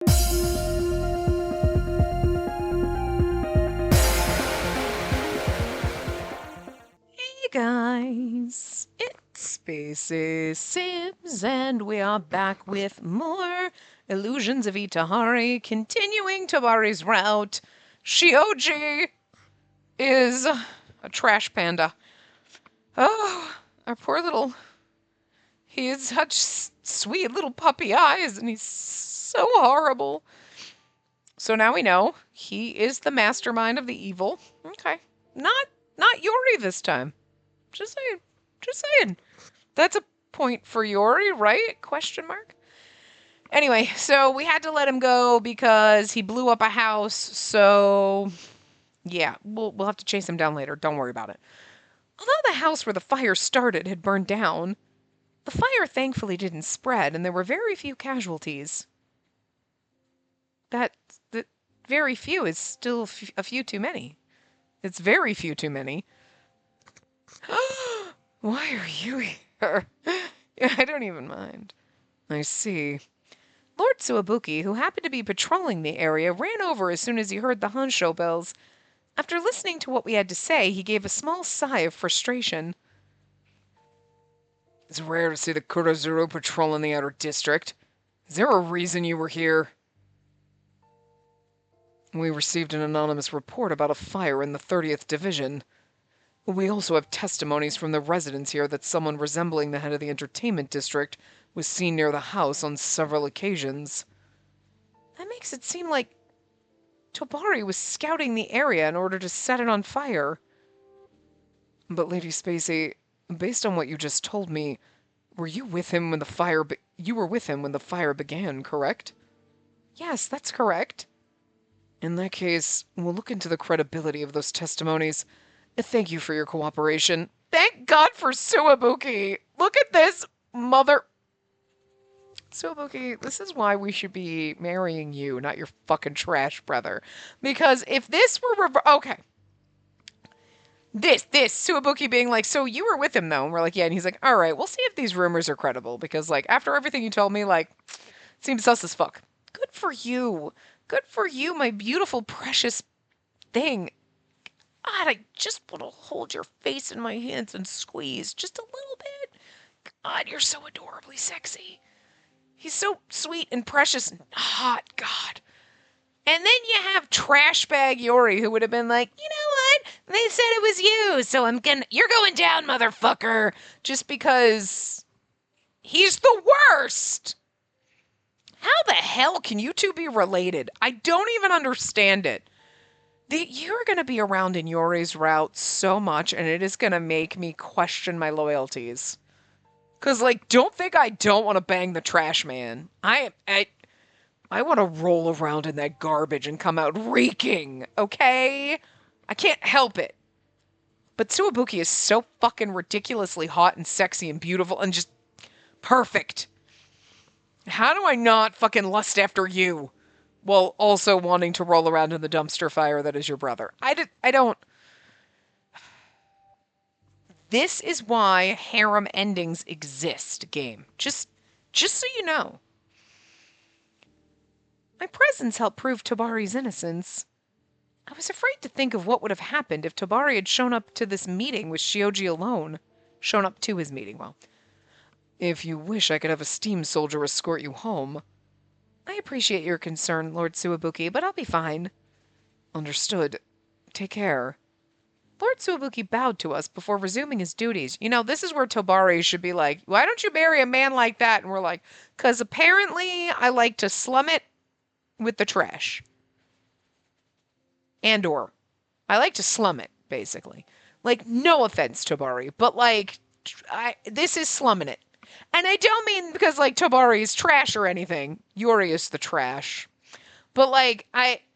Hey guys, it's Spacey Sims, and we are back with more Illusions of Itehari, continuing Tabari's route. Shioji is a trash panda. Oh, our poor little... He has such sweet little puppy eyes, and he's so horrible. So now we know he is the mastermind of the evil. Okay. Not Yori this time. Just saying. Just saying. That's a point for Yori, right? Question mark. Anyway, so we had to let him go because he blew up a house. So yeah, we'll have to chase him down later. Don't worry about it. Although the house where the fire started had burned down, the fire thankfully didn't spread, and there were very few casualties. That very few is still a few too many. It's very few too many. Why are you here? I don't even mind. I see. Lord Suabuki, who happened to be patrolling the area, ran over as soon as he heard the Hansho bells. After listening to what we had to say, he gave a small sigh of frustration. It's rare to see the Kurozuru patrol in the outer district. Is there a reason you were here? We received an anonymous report about a fire in the 30th Division. We also have testimonies from the residents here that someone resembling the head of the entertainment district was seen near the house on several occasions. That makes it seem like Tobari was scouting the area in order to set it on fire. But Lady Spacey, based on what you just told me, were you with him when the fire you were with him when the fire began, correct? Yes, that's correct. In that case, we'll look into the credibility of those testimonies. Thank you for your cooperation. Thank God for Suabuki. Look at this, mother... Suabuki, this is why we should be marrying you, not your fucking trash brother. Because if this were... Okay. This, Suabuki being like, so you were with him, though? And we're like, yeah. And he's like, all right, we'll see if these rumors are credible. Because, like, after everything you told me, like, it seems sus as fuck. Good for you. Good for you, my beautiful, precious thing. God, I just want to hold your face in my hands and squeeze just a little bit. God, you're so adorably sexy. He's so sweet and precious and hot, God. And then you have trash bag Yori, who would have been like, you know what? They said it was you, so you're going down, motherfucker. Just because he's the worst. How the hell can you two be related? I don't even understand it. You're going to be around in Yori's route so much, and it is going to make me question my loyalties. Because, like, don't think I don't want to bang the trash man. I want to roll around in that garbage and come out reeking, okay? I can't help it. But Suabuki is so fucking ridiculously hot and sexy and beautiful and just perfect. How do I not fucking lust after you? While also wanting to roll around in the dumpster fire that is your brother. I don't... This is why harem endings exist, game. Just so you know. My presence helped prove Tobari's innocence. I was afraid to think of what would have happened if Tobari had shown up to this meeting with Shioji alone. Shown up to his meeting, well. If you wish, I could have a steam soldier escort you home. I appreciate your concern, Lord Suabuki, but I'll be fine. Understood. Take care. Lord Suabuki bowed to us before resuming his duties. You know, this is where Tobari should be like, why don't you marry a man like that? And we're like, because apparently I like to slum it with the trash. And/or I like to slum it, basically. Like, no offense, Tobari, but like, this is slumming it. And I don't mean because, like, Tobari is trash or anything. Yori is the trash. But, like,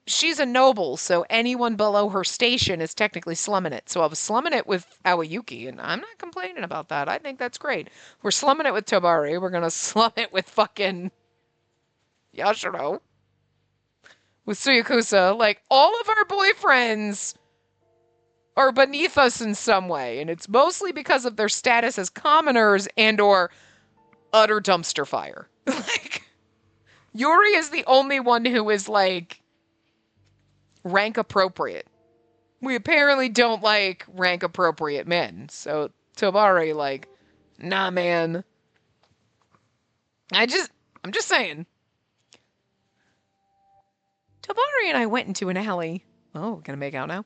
she's a noble, so anyone below her station is technically slumming it. So I was slumming it with Aoyuki, and I'm not complaining about that. I think that's great. We're slumming it with Tobari. We're going to slum it with fucking Yashiro. With Suyakusa. Like, all of our boyfriends are beneath us in some way, and it's mostly because of their status as commoners and/or utter dumpster fire. Like, Yuri is the only one who is, like, rank appropriate. We apparently don't like rank appropriate men. So Tobari, like, nah, man. I just, I'm just saying. Tobari and I went into an alley. Oh, gonna make out now?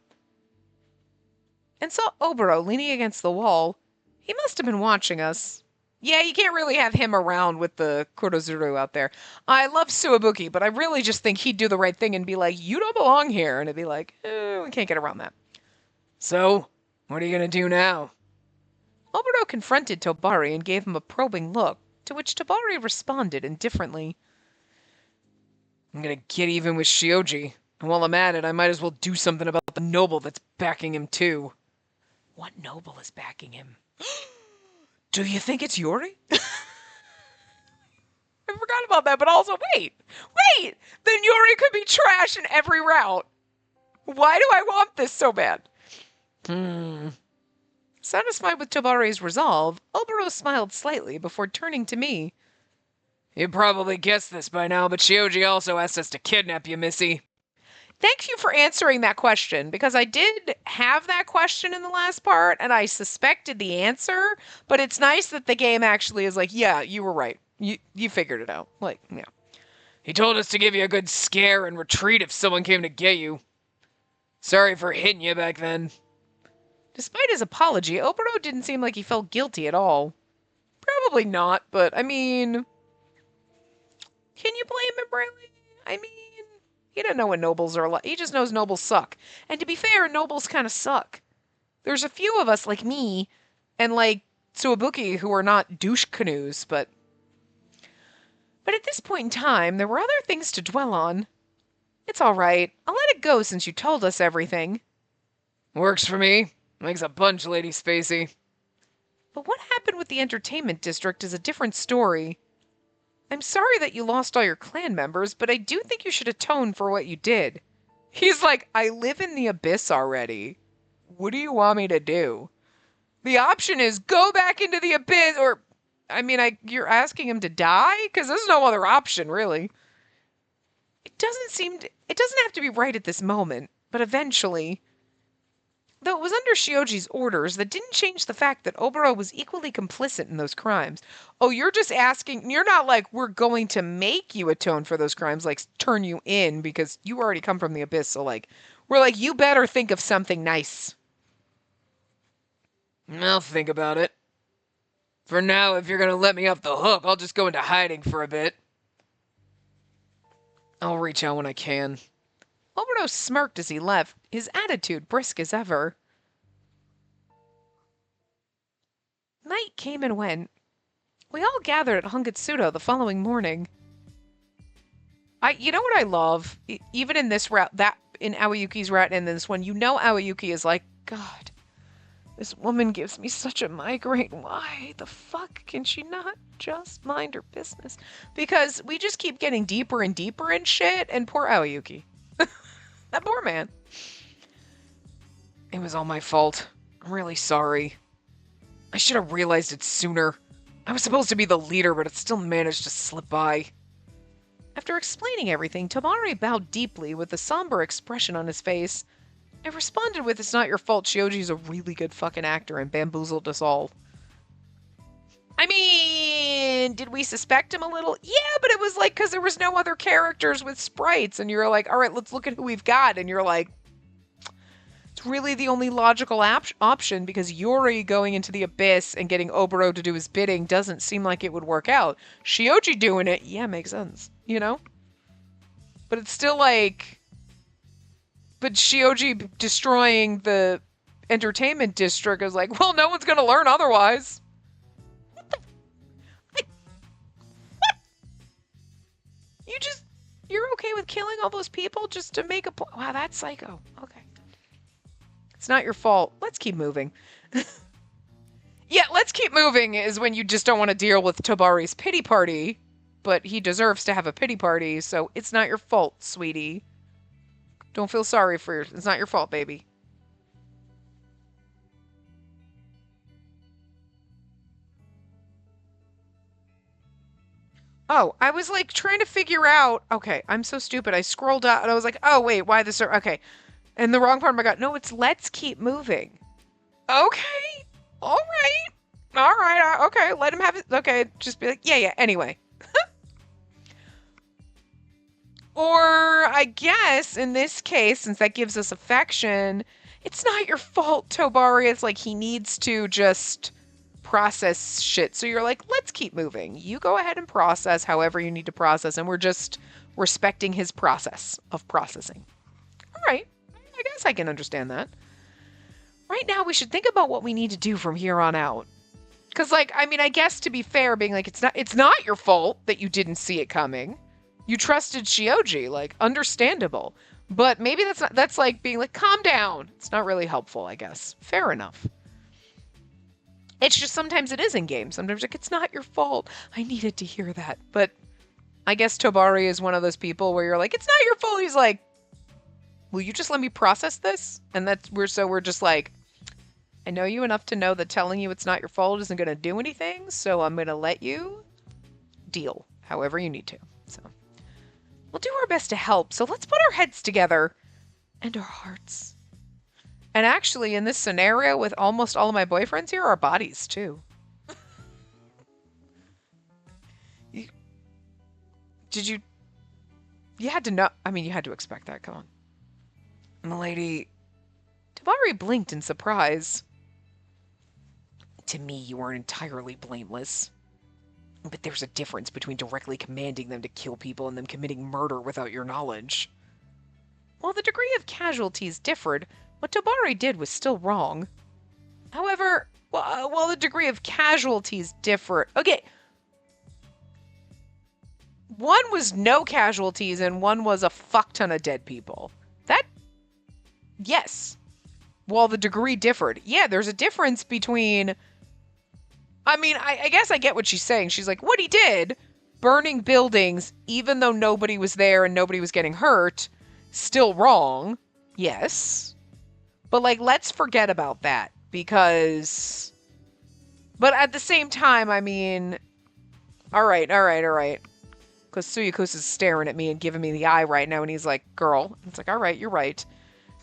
And saw Oboro leaning against the wall. He must have been watching us. Yeah, you can't really have him around with the Kurozuru out there. I love Suwabuki, but I really just think he'd do the right thing and be like, you don't belong here. And it'd be like, we can't get around that. So, what are you gonna do now? Oboro confronted Tobari and gave him a probing look, to which Tobari responded indifferently. I'm gonna get even with Shioji, and while I'm at it, I might as well do something about the noble that's backing him too. What noble is backing him? Do you think it's Yuri? I forgot about that, but also, wait! Then Yuri could be trash in every route. Why do I want this so bad? Satisfied with Tobari's resolve, Oboro smiled slightly before turning to me. You probably guessed this by now, but Shioji also asked us to kidnap you, Missy. Thank you for answering that question, because I did have that question in the last part, and I suspected the answer, but it's nice that the game actually is like, yeah, you were right. You figured it out. Like, yeah. He told us to give you a good scare and retreat if someone came to get you. Sorry for hitting you back then. Despite his apology, Oboro didn't seem like he felt guilty at all. Probably not, but, I mean... Can you blame him, really? I mean... He doesn't know what nobles are like. He just knows nobles suck. And to be fair, nobles kind of suck. There's a few of us, like me, and like Suwabuki, who are not douche canoes, but... But at this point in time, there were other things to dwell on. It's alright. I'll let it go since you told us everything. Works for me. Makes a bunch, Lady Spacey. But what happened with the entertainment district is a different story. I'm sorry that you lost all your clan members, but I do think you should atone for what you did. He's like, I live in the abyss already. What do you want me to do? The option is go back into the abyss, or, I mean, you're asking him to die? Because there's no other option, really. It doesn't have to be right at this moment, but eventually... Though it was under Shioji's orders, that didn't change the fact that Oboro was equally complicit in those crimes. Oh, you're just asking, you're not like, we're going to make you atone for those crimes, like turn you in because you already come from the abyss. So like, we're like, you better think of something nice. I'll think about it. For now, if you're going to let me off the hook, I'll just go into hiding for a bit. I'll reach out when I can. Oboro smirked as he left, his attitude brisk as ever. Night came and went. We all gathered at Hongitsudo the following morning. You know what I love? Even in this route, in Aoyuki's route and this one, you know Aoyuki is like, God, this woman gives me such a migraine. Why the fuck can she not just mind her business? Because we just keep getting deeper and deeper in shit, and poor Aoyuki. That poor man. It was all my fault. I'm really sorry. I should have realized it sooner. I was supposed to be the leader, but it still managed to slip by. After explaining everything, Tomari bowed deeply with a somber expression on his face. I responded with, it's not your fault, Shioji's a really good fucking actor and bamboozled us all. I mean, did we suspect him a little? Yeah, but it was like, because there was no other characters with sprites, and you're like, all right, let's look at who we've got, and you're like, it's really the only logical option, because Yuri going into the abyss and getting Oboro to do his bidding doesn't seem like it would work out. Shioji doing it, yeah, makes sense, you know? But it's still like, but Shioji destroying the entertainment district is like, well, no one's gonna learn otherwise. You're okay with killing all those people just to make a point? Wow, that's psycho. Okay. It's not your fault. Let's keep moving. Yeah, let's keep moving is when you just don't want to deal with Tobari's pity party, but he deserves to have a pity party, so it's not your fault, sweetie. Don't feel sorry for it's not your fault, baby. Oh, I was like trying to figure out. Okay, I'm so stupid. I scrolled out and I was like, oh, wait, why this? Okay. And the wrong part of my gut. No, it's let's keep moving. Okay. All right. All right. Okay. Let him have it. Okay. Just be like, yeah, yeah. Anyway. Or I guess in this case, since that gives us affection, it's not your fault, Tobari. It's like he needs to just process shit. So you're like, let's keep moving. You go ahead and process however you need to process, and we're just respecting his process of processing. All right. I guess I can understand that. Right now, we should think about what we need to do from here on out. Because, like, I mean, I guess to be fair, being like, it's not your fault that you didn't see it coming. You trusted Shioji, like, understandable. But maybe that's like being like, calm down. It's not really helpful, I guess. Fair enough. It's just sometimes it is in games. Sometimes like, it's not your fault. I needed to hear that. But I guess Tobari is one of those people where you're like, it's not your fault. He's like, will you just let me process this? And we're just like, I know you enough to know that telling you it's not your fault isn't going to do anything, so I'm going to let you deal however you need to. So we'll do our best to help. So let's put our heads together and our hearts. And actually, in this scenario with almost all of my boyfriends here, our bodies too. you, did you? You had to know. I mean, you had to expect that. Come on, milady. Tabari blinked in surprise. To me, you weren't entirely blameless. But there's a difference between directly commanding them to kill people and them committing murder without your knowledge. While the degree of casualties differed, what Tobari did was still wrong. However, while the degree of casualties differed... Okay. One was no casualties and one was a fuck ton of dead people. That... Yes. While the degree differed. Yeah, there's a difference between... I mean, I guess I get what she's saying. She's like, what he did, burning buildings, even though nobody was there and nobody was getting hurt, still wrong. Yes. But, like, let's forget about that because... But at the same time, I mean... All right. Because Suyakusa's staring at me and giving me the eye right now, and he's like, girl. It's like, all right, you're right.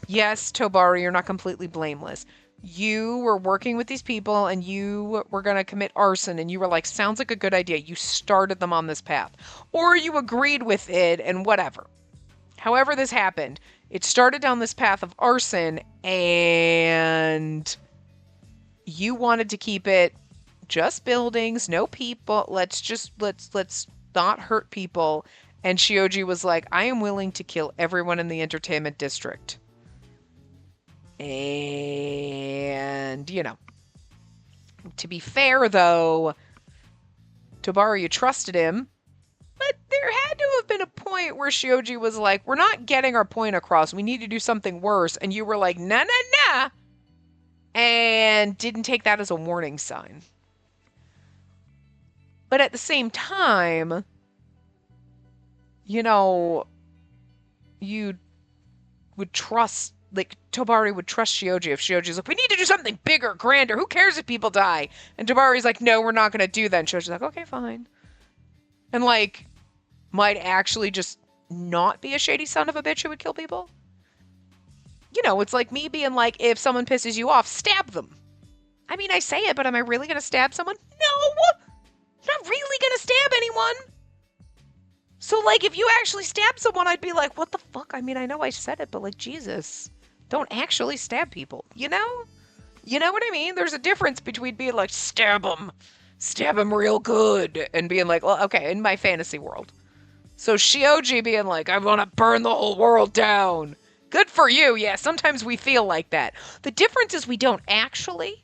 Yes, Tobari, you're not completely blameless. You were working with these people and you were going to commit arson and you were like, sounds like a good idea. You started them on this path. Or you agreed with it and whatever. However this happened, it started down this path of arson and you wanted to keep it just buildings, no people. Let's not hurt people. And Shioji was like, I am willing to kill everyone in the entertainment district. And, you know, to be fair, though, Tobari, you trusted him, but there had to have been a point where Shioji was like, we're not getting our point across. We need to do something worse. And you were like, nah, nah, nah. And didn't take that as a warning sign. But at the same time, you know, you would trust... Like, Tobari would trust Shioji if Shioji's like, we need to do something bigger, grander. Who cares if people die? And Tobari's like, no, we're not going to do that. And Shioji's like, okay, fine. And, like, might actually just not be a shady son of a bitch who would kill people. You know, it's like me being like, if someone pisses you off, stab them. I mean, I say it, but am I really going to stab someone? No! I'm not really going to stab anyone. So, like, if you actually stab someone, I'd be like, what the fuck? I mean, I know I said it, but, like, Jesus. Don't actually stab people, you know? You know what I mean? There's a difference between being like, stab them real good, and being like, well, okay, in my fantasy world. So Shioji being like, I want to burn the whole world down. Good for you. Yeah, sometimes we feel like that. The difference is we don't actually,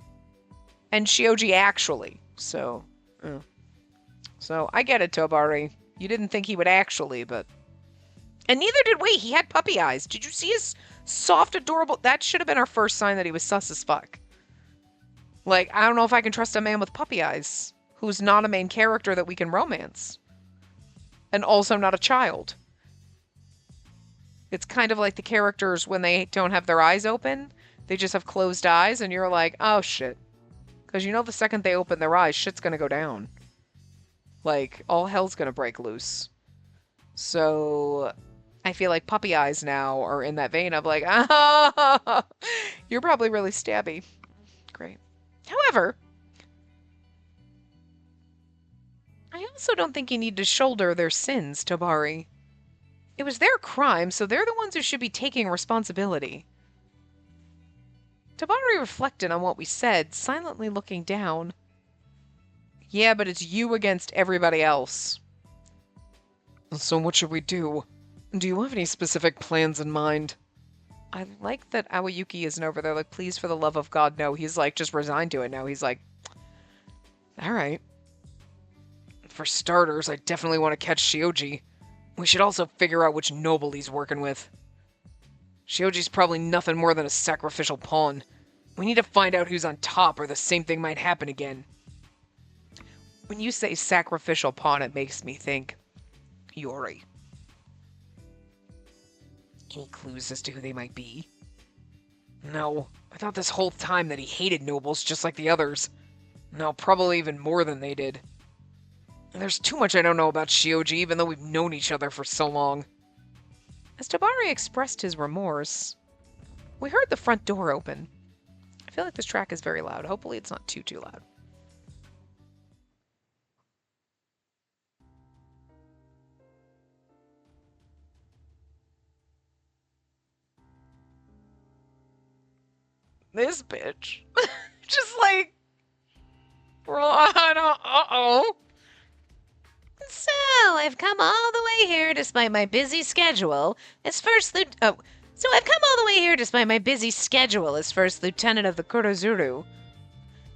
and Shioji actually. So I get it, Tobari. You didn't think he would actually, but... And neither did we. He had puppy eyes. Did you see his soft, adorable... That should have been our first sign that he was sus as fuck. Like, I don't know if I can trust a man with puppy eyes who's not a main character that we can romance. And also not a child. It's kind of like the characters when they don't have their eyes open. They just have closed eyes, and you're like, oh, shit. Because you know the second they open their eyes, shit's gonna go down. Like, all hell's gonna break loose. So I feel like puppy eyes now are in that vein of like, ah, you're probably really stabby. Great. However, I also don't think you need to shoulder their sins, Tobari. It was their crime, so they're the ones who should be taking responsibility. Tobari reflected on what we said, silently looking down. Yeah, but it's you against everybody else. So what should we do? Do you have any specific plans in mind? I like that Aoyuki isn't over there like, please, for the love of God, no. He's like, just resigned to it now. He's like, all right. For starters, I definitely want to catch Shioji. We should also figure out which noble he's working with. Shioji's probably nothing more than a sacrificial pawn. We need to find out who's on top, or the same thing might happen again. When you say sacrificial pawn, it makes me think Yori. Any clues as to who they might be? No. I thought this whole time that he hated nobles just like the others. No, probably even more than they did. There's too much I don't know about Shioji, even though we've known each other for so long. As Tabari expressed his remorse, we heard the front door open. I feel like this track is very loud. Hopefully it's not too loud. This bitch. Just like, uh-oh. So, I've come all the way here despite my busy schedule as first lieutenant of the Kurozuru.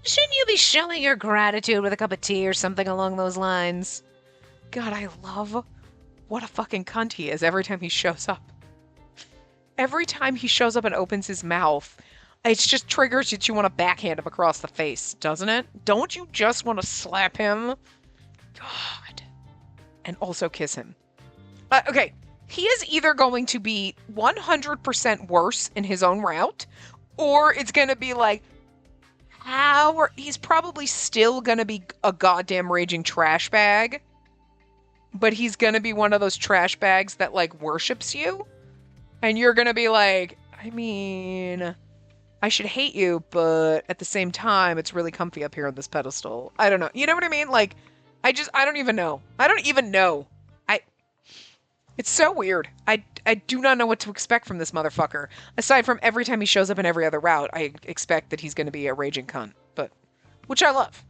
Shouldn't you be showing your gratitude with a cup of tea or something along those lines? God, I love what a fucking cunt he is every time he shows up. Every time he shows up and opens his mouth, it just triggers that you want to backhand him across the face, doesn't it? Don't you just want to slap him? God. And also kiss him. Okay, he is either going to be 100% worse in his own route, or it's going to be like, he's probably still going to be a goddamn raging trash bag, but he's going to be one of those trash bags that, like, worships you, and you're going to be like, I mean, I should hate you, but at the same time, it's really comfy up here on this pedestal. I don't know. You know what I mean? Like, I don't even know. I don't even know. It's so weird. I do not know what to expect from this motherfucker. Aside from every time he shows up in every other route, I expect that he's going to be a raging cunt. But, which I love.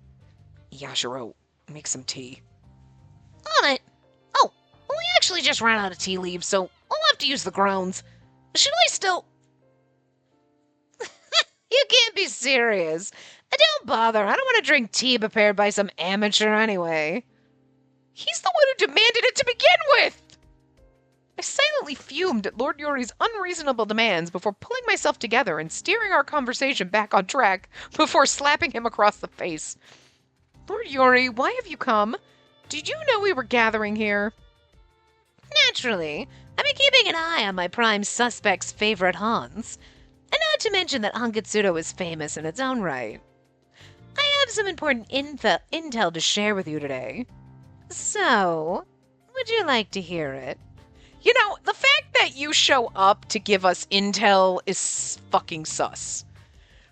Yashiro, make some tea. On it. Oh, well, we actually just ran out of tea leaves, so I'll have to use the grounds. Should I still... You can't be serious. Don't bother. I don't want to drink tea prepared by some amateur anyway. He's the one who demanded it to begin with! I silently fumed at Lord Yori's unreasonable demands before pulling myself together and steering our conversation back on track before slapping him across the face. Lord Yori, why have you come? Did you know we were gathering here? Naturally. I've been keeping an eye on my prime suspect's favorite Hans. And not to mention that Hankatsudo is famous in its own right. I have some important intel to share with you today. So, would you like to hear it? You know, the fact that you show up to give us intel is fucking sus.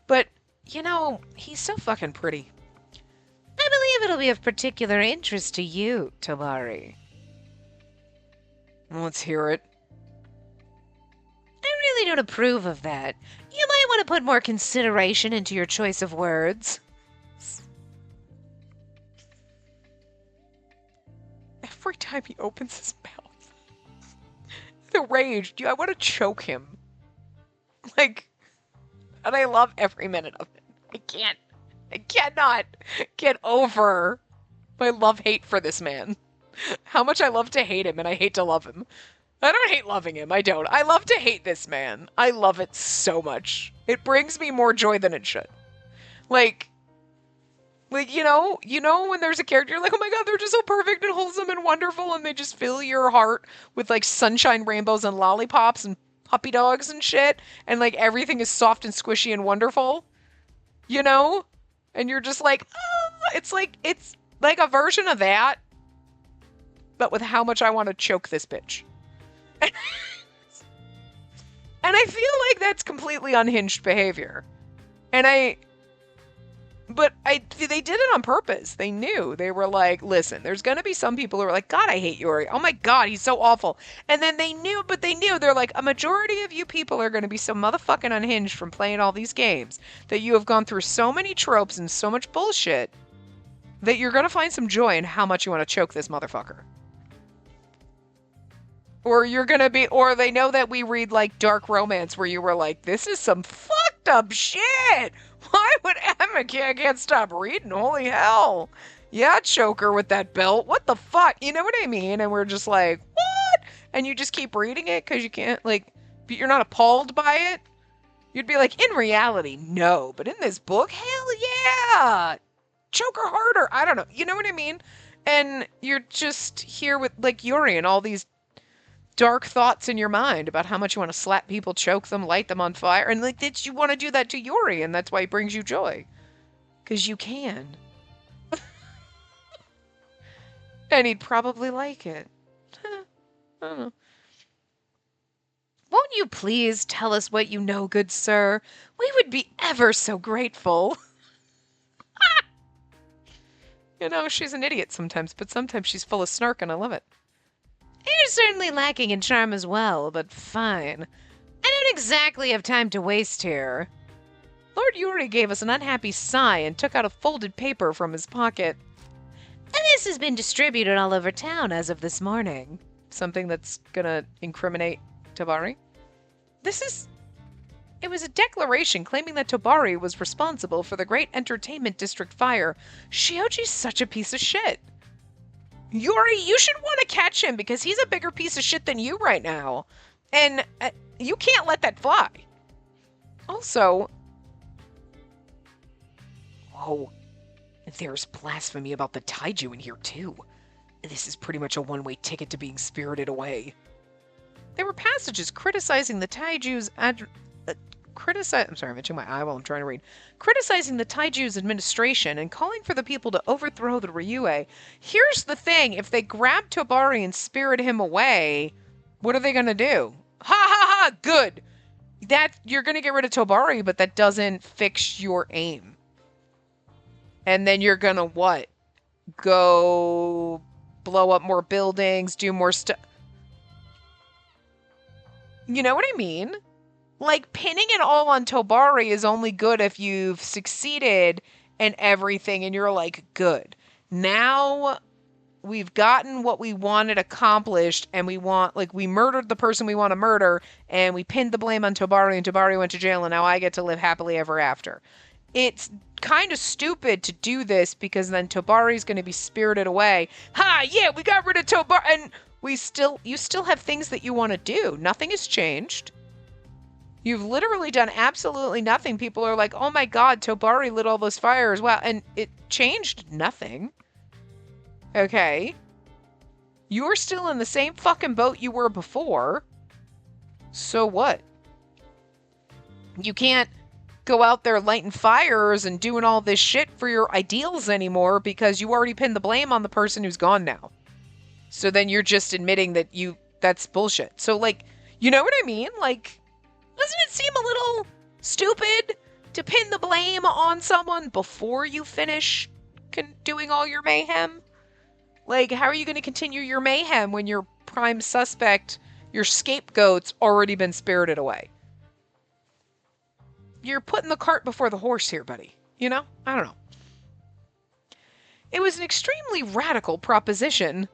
But, you know, he's so fucking pretty. I believe it'll be of particular interest to you, Tabari. Let's hear it. I really don't approve of that. You might want to put more consideration into your choice of words. Every time he opens his mouth, the rage, I want to choke him. Like, and I love every minute of it. I cannot get over my love-hate for this man. How much I love to hate him and I hate to love him. I don't hate loving him, I don't. I love to hate this man. I love it so much. It brings me more joy than it should. Like, you know when there's a character, you're like, oh my god, they're just so perfect and wholesome and wonderful, and they just fill your heart with, like, sunshine rainbows and lollipops and puppy dogs and shit, and, like, everything is soft and squishy and wonderful, you know? And you're just like, oh, it's like a version of that, but with how much I want to choke this bitch. And I feel like that's completely unhinged behavior. And they did it on purpose. They knew. They were like, listen, there's going to be some people who are like, God, I hate Yuri. Oh my God, he's so awful. And then they knew, they're like, a majority of you people are going to be so motherfucking unhinged from playing all these games that you have gone through so many tropes and so much bullshit that you're going to find some joy in how much you want to choke this motherfucker. Or or they know that we read like dark romance where you were like, this is some fucked up shit. Why would Emma can't stop reading? Holy hell. Yeah, choke her with that belt. What the fuck? You know what I mean? And we're just like, what? And you just keep reading it because you can't, like, you're not appalled by it. You'd be like, in reality, no. But in this book, hell yeah. Choke her harder. I don't know. You know what I mean? And you're just here with, like, Yuri and all these dark thoughts in your mind about how much you want to slap people, choke them, light them on fire. And like, did you want to do that to Yuri? And that's why it brings you joy. Because you can. And he'd probably like it. I don't know. Won't you please tell us what you know, good sir? We would be ever so grateful. You know, she's an idiot sometimes, but sometimes she's full of snark and I love it. You're certainly lacking in charm as well, but fine. I don't exactly have time to waste here. Lord Yuri gave us an unhappy sigh and took out a folded paper from his pocket. And this has been distributed all over town as of this morning. Something that's gonna incriminate Tabari? It was a declaration claiming that Tabari was responsible for the Great Entertainment District fire. Shioji's such a piece of shit. Yuri, you should want to catch him because he's a bigger piece of shit than you right now. And you can't let that fly. Also, whoa, there's blasphemy about the taiju in here too. This is pretty much a one-way ticket to being spirited away. There were passages criticizing the taiju's I'm sorry, I'm itching my eye while I'm trying to read. Criticizing the taiju's administration and calling for the people to overthrow the Ryue. Here's the thing, if they grab Tobari and spirit him away, what are they going to do? Ha ha ha, good. You're going to get rid of Tobari, but that doesn't fix your aim. And then you're going to what? Go blow up more buildings, do more stuff. You know what I mean? Like, pinning it all on Tobari is only good if you've succeeded and everything, and you're like, good. Now we've gotten what we wanted accomplished, and we murdered the person we want to murder, and we pinned the blame on Tobari, and Tobari went to jail, and now I get to live happily ever after. It's kind of stupid to do this, because then Tobari's going to be spirited away. Ha, yeah, we got rid of Tobari, and you still have things that you want to do. Nothing has changed. You've literally done absolutely nothing. People are like, oh my God, Tobari lit all those fires. Wow. And it changed nothing. Okay. You're still in the same fucking boat you were before. So what? You can't go out there lighting fires and doing all this shit for your ideals anymore because you already pinned the blame on the person who's gone now. So then you're just admitting that that's bullshit. So like, you know what I mean? Like, doesn't it seem a little stupid to pin the blame on someone before you finish doing all your mayhem? Like, how are you going to continue your mayhem when your prime suspect, your scapegoat's already been spirited away? You're putting the cart before the horse here, buddy. You know? I don't know. It was an extremely radical proposition.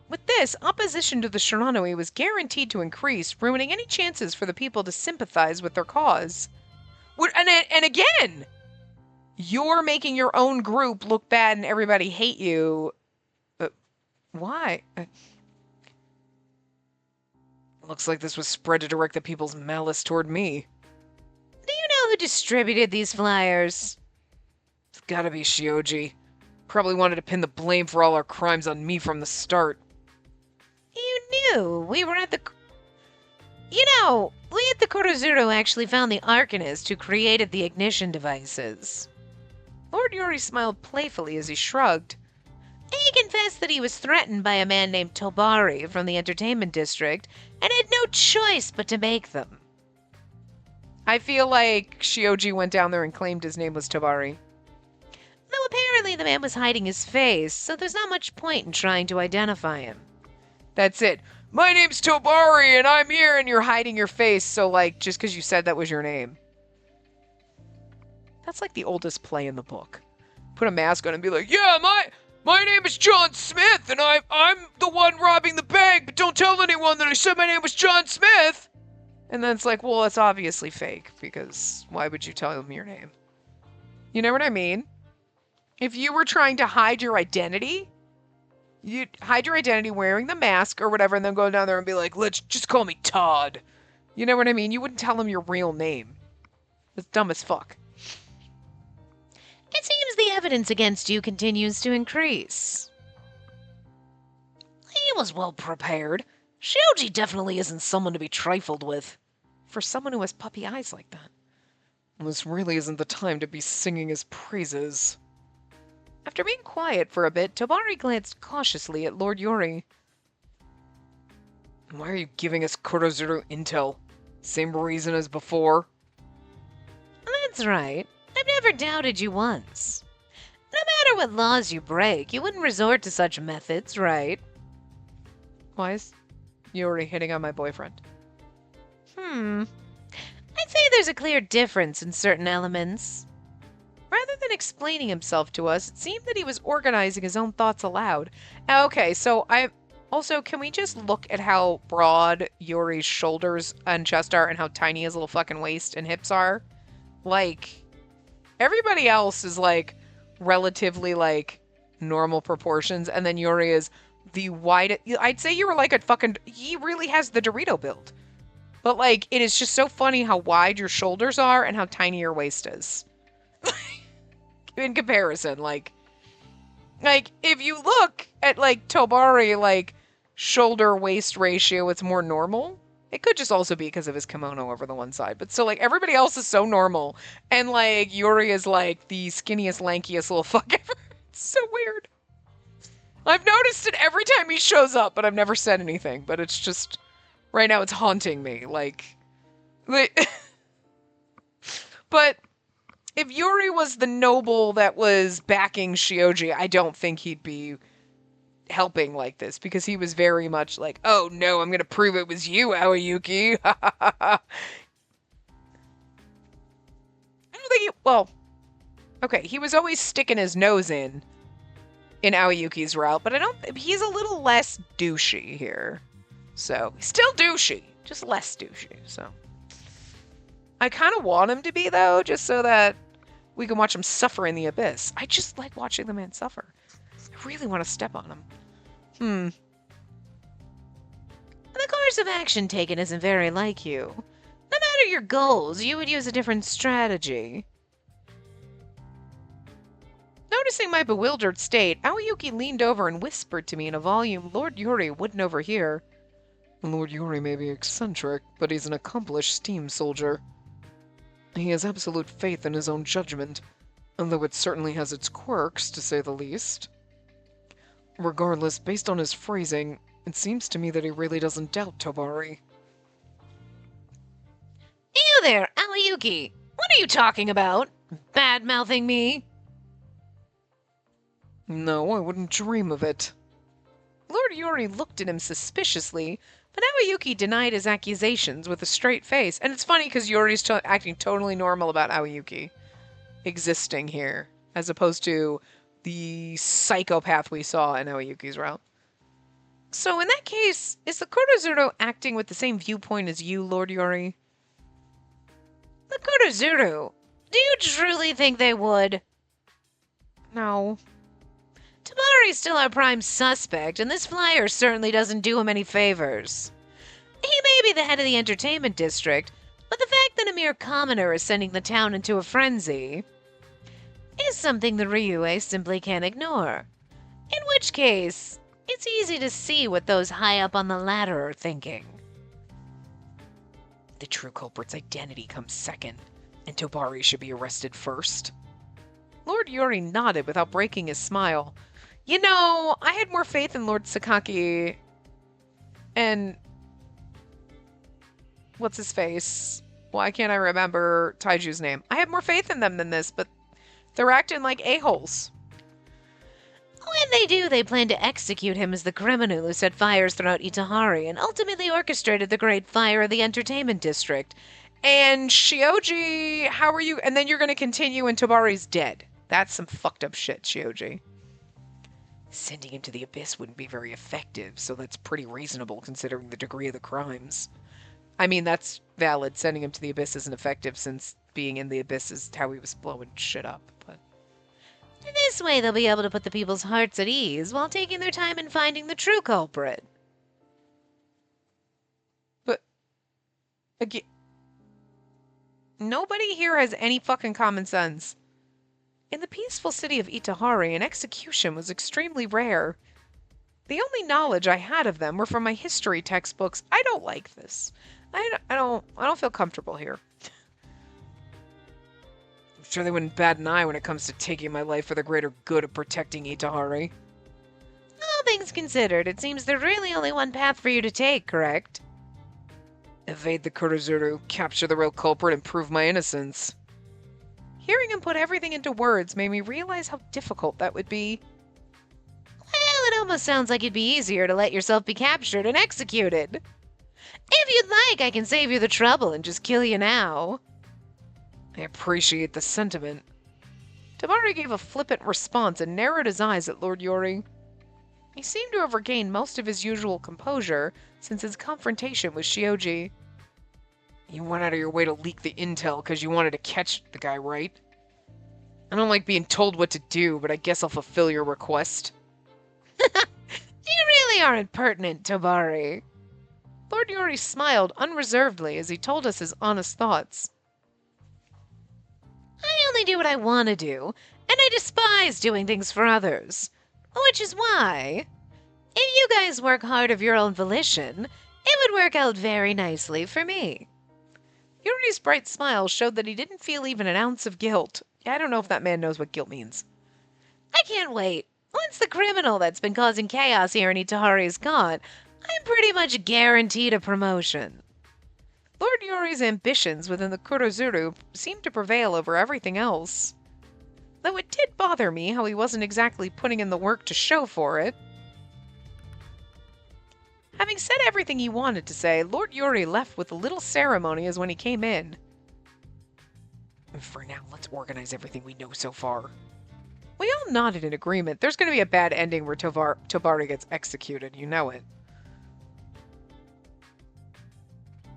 With this, opposition to the Shiranui was guaranteed to increase, ruining any chances for the people to sympathize with their cause. And again, you're making your own group look bad and everybody hate you. Why? Looks like this was spread to direct the people's malice toward me. Do you know who distributed these flyers? It's gotta be Shioji. Probably wanted to pin the blame for all our crimes on me from the start. You knew. We at the Korozuro actually found the Arcanist who created the ignition devices. Lord Yuri smiled playfully as he shrugged. He confessed that he was threatened by a man named Tobari from the entertainment district and had no choice but to make them. I feel like Shioji went down there and claimed his name was Tobari. Though apparently the man was hiding his face, so there's not much point in trying to identify him. That's it. My name's Tobari and I'm here and you're hiding your face, so like just because you said that was your name. That's like the oldest play in the book. Put a mask on and be like, yeah, my name is John Smith and I'm the one robbing the bank, but don't tell anyone that I said my name was John Smith. And then it's like, well, that's obviously fake because why would you tell them your name? You know what I mean? If you were trying to hide your identity, you'd hide your identity wearing the mask or whatever and then go down there and be like, let's just call me Todd. You know what I mean? You wouldn't tell them your real name. It's dumb as fuck. It seems the evidence against you continues to increase. He was well prepared. Shoji definitely isn't someone to be trifled with. For someone who has puppy eyes like that. This really isn't the time to be singing his praises. After being quiet for a bit, Tobari glanced cautiously at Lord Yori. Why are you giving us Kurozuru intel? Same reason as before? That's right. I've never doubted you once. No matter what laws you break, you wouldn't resort to such methods, right? Why is Yori hitting on my boyfriend? I'd say there's a clear difference in certain elements. Rather than explaining himself to us, it seemed that he was organizing his own thoughts aloud. Okay, so can we just look at how broad Yori's shoulders and chest are and how tiny his little fucking waist and hips are? Like, everybody else is like relatively like normal proportions, and then Yori is the widest. I'd say you were like he really has the Dorito build. But like, it is just so funny how wide your shoulders are and how tiny your waist is. In comparison, like if you look at like Tobari, like shoulder waist ratio, it's more normal. It could just also be because of his kimono over the one side, but so like everybody else is so normal, and like Yuri is like the skinniest, lankiest little fuck ever. It's so weird. I've noticed it every time he shows up, but I've never said anything. But it's just right now it's haunting me. But if Yuri was the noble that was backing Shioji, I don't think he'd be helping like this, because he was very much like, oh no, I'm gonna prove it was you, Aoyuki. I don't think okay, he was always sticking his nose in Aoyuki's route, but he's a little less douchey here. So, he's still douchey, just less douchey, so. I kind of want him to be, though, just so that we can watch him suffer in the abyss. I just like watching the man suffer. I really want to step on him. The course of action taken isn't very like you. No matter your goals, you would use a different strategy. Noticing my bewildered state, Aoyuki leaned over and whispered to me in a volume Lord Yuri wouldn't overhear. Lord Yuri may be eccentric, but he's an accomplished steam soldier. He has absolute faith in his own judgment, though it certainly has its quirks, to say the least. Regardless, based on his phrasing, it seems to me that he really doesn't doubt Tobari. You there, Aoyuki! What are you talking about? Bad-mouthing me? No, I wouldn't dream of it. Lord Yuri looked at him suspiciously, but Aoyuki denied his accusations with a straight face. And it's funny because Yuri's acting totally normal about Aoyuki existing here, as opposed to the psychopath we saw in Aoyuki's route. So in that case, is the Kurozuru acting with the same viewpoint as you, Lord Yuri? The Kurozuru? Do you truly think they would? No. Tabari's still our prime suspect, and this flyer certainly doesn't do him any favors. He may be the head of the entertainment district, but the fact that a mere commoner is sending the town into a frenzy is something the Ryue simply can't ignore. In which case, it's easy to see what those high up on the ladder are thinking. The true culprit's identity comes second, and Tobari should be arrested first. Lord Yuri nodded without breaking his smile. You know, I had more faith in Lord Sakaki and what's his face? Why can't I remember Taiju's name? I had more faith in them than this, but they're acting like a-holes. When they do, they plan to execute him as the criminal who set fires throughout Itehari and ultimately orchestrated the Great Fire of the Entertainment District. And Shioji, how are you? And then you're going to continue and Tabari's dead. That's some fucked up shit, Shioji. Sending him to the abyss wouldn't be very effective, so that's pretty reasonable considering the degree of the crimes. I mean, that's valid. Sending him to the abyss isn't effective since being in the abyss is how he was blowing shit up, but... This way, they'll be able to put the people's hearts at ease while taking their time in finding the true culprit. But... Again... Nobody here has any fucking common sense. In the peaceful city of Itehari, an execution was extremely rare. The only knowledge I had of them were from my history textbooks. I don't like this. I don't feel comfortable here. I'm sure they wouldn't bat an eye when it comes to taking my life for the greater good of protecting Itehari. All things considered, it seems there's really only one path for you to take, correct? Evade the Kurozuru, capture the real culprit, and prove my innocence. Hearing him put everything into words made me realize how difficult that would be. Well, it almost sounds like it'd be easier to let yourself be captured and executed. If you'd like, I can save you the trouble and just kill you now. I appreciate the sentiment. Tabari gave a flippant response and narrowed his eyes at Lord Yori. He seemed to have regained most of his usual composure since his confrontation with Shioji. You went out of your way to leak the intel because you wanted to catch the guy, right? I don't like being told what to do, but I guess I'll fulfill your request. You really are impertinent, Tabari. Lord Yori smiled unreservedly as he told us his honest thoughts. I only do what I want to do, and I despise doing things for others. Which is why, if you guys work hard of your own volition, it would work out very nicely for me. Yuri's bright smile showed that he didn't feel even an ounce of guilt. I don't know if that man knows what guilt means. I can't wait. Once the criminal that's been causing chaos here in Itehari is gone, I'm pretty much guaranteed a promotion. Lord Yuri's ambitions within the Kurozuru seemed to prevail over everything else. Though it did bother me how he wasn't exactly putting in the work to show for it. Having said everything he wanted to say, Lord Yuri left with a little ceremony as when he came in. For now, let's organize everything we know so far. We all nodded in agreement. There's going to be a bad ending where Tobari gets executed, you know it.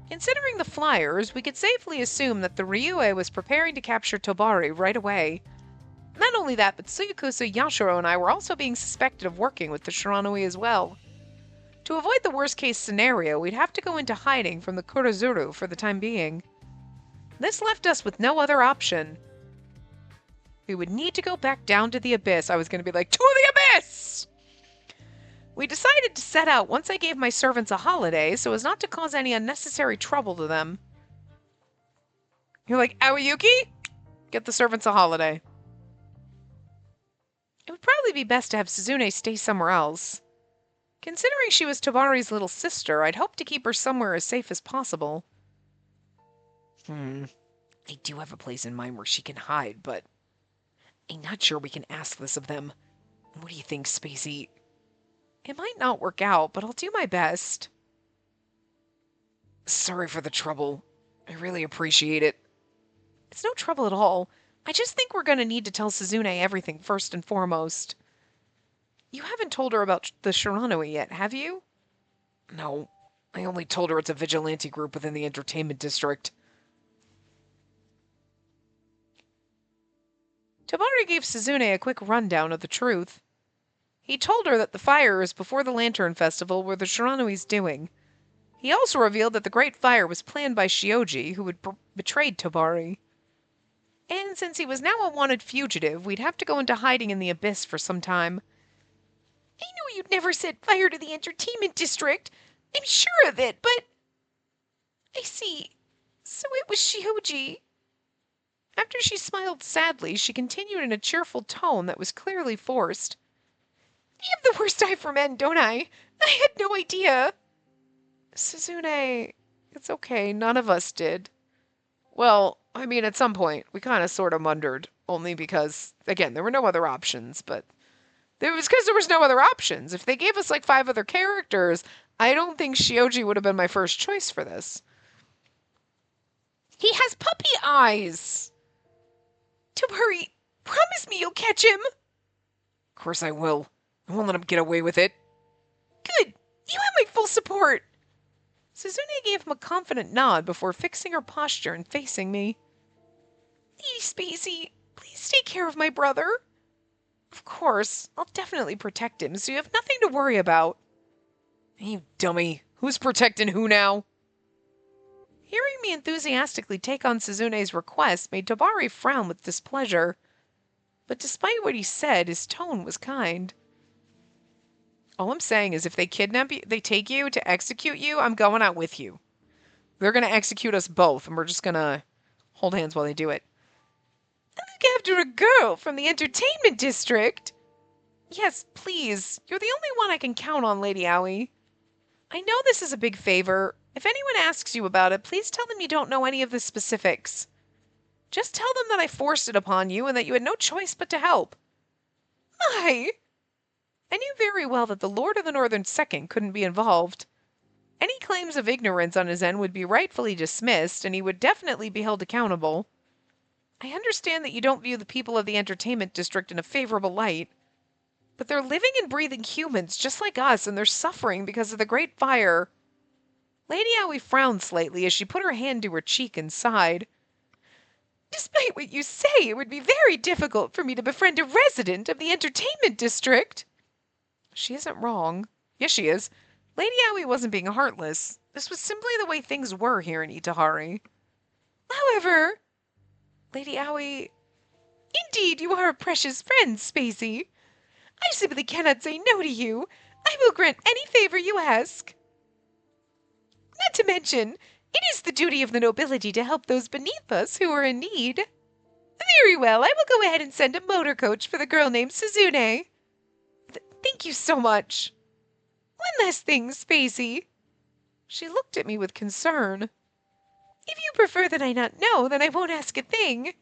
Considering the flyers, we could safely assume that the Ryue was preparing to capture Tobari right away. Not only that, but Tsuyukusu, Yashiro, and I were also being suspected of working with the Shiranui as well. To avoid the worst-case scenario, we'd have to go into hiding from the Kurozuru for the time being. This left us with no other option. We would need to go back down to the abyss. I was going to be like, to the abyss! We decided to set out once I gave my servants a holiday so as not to cause any unnecessary trouble to them. You're like, Aoyuki? Get the servants a holiday. It would probably be best to have Suzune stay somewhere else. Considering she was Tabari's little sister, I'd hope to keep her somewhere as safe as possible. I do have a place in mind where she can hide, but I'm not sure we can ask this of them. What do you think, Spacey? It might not work out, but I'll do my best. Sorry for the trouble. I really appreciate it. It's no trouble at all. I just think we're going to need to tell Suzune everything first and foremost. You haven't told her about the Shiranui yet, have you? No. I only told her it's a vigilante group within the entertainment district. Tabari gave Suzune a quick rundown of the truth. He told her that the fires before the Lantern Festival were the Shiranui's doing. He also revealed that the Great Fire was planned by Shioji, who had betrayed Tabari. And since he was now a wanted fugitive, we'd have to go into hiding in the abyss for some time. I knew you'd never set fire to the entertainment district. I'm sure of it, but... I see. So it was Shioji. After she smiled sadly, she continued in a cheerful tone that was clearly forced. I have the worst eye for men, don't I? I had no idea. Suzune, it's okay. None of us did. Well, I mean, at some point, we kind of sort of wondered, only because, again, there were no other options, but it was because there was no other options. If they gave us like 5 other characters, I don't think Shioji would have been my first choice for this. He has puppy eyes. Don't worry. Promise me you'll catch him. Of course I will. I won't let him get away with it. Good. You have my full support. Suzune gave him a confident nod before fixing her posture and facing me. Lady Spacey, please take care of my brother. Of course, I'll definitely protect him, so you have nothing to worry about. You dummy. Who's protecting who now? Hearing me enthusiastically take on Suzune's request made Tobari frown with displeasure. But despite what he said, his tone was kind. All I'm saying is if they kidnap you, they take you to execute you, I'm going out with you. They're going to execute us both, and we're just going to hold hands while they do it. I look after a girl from the entertainment district. Yes, please. You're the only one I can count on, Lady Owie. I know this is a big favor. If anyone asks you about it, please tell them you don't know any of the specifics. Just tell them that I forced it upon you and that you had no choice but to help. My! I knew very well that the Lord of the Northern Second couldn't be involved. Any claims of ignorance on his end would be rightfully dismissed, and he would definitely be held accountable. I understand that you don't view the people of the entertainment district in a favorable light, but they're living and breathing humans just like us, and they're suffering because of the Great Fire. Lady Owie frowned slightly as she put her hand to her cheek and sighed. Despite what you say, it would be very difficult for me to befriend a resident of the entertainment district. She isn't wrong. Yes, she is. Lady Owie wasn't being heartless. This was simply the way things were here in Itehari. However, Lady Owie, indeed you are a precious friend, Spacey. I simply cannot say no to you. I will grant any favor you ask. Not to mention, it is the duty of the nobility to help those beneath us who are in need. Very well, I will go ahead and send a motor coach for the girl named Suzune. Thank you so much. One last thing, Spacey. She looked at me with concern. If you prefer that I not know, then I won't ask a thing.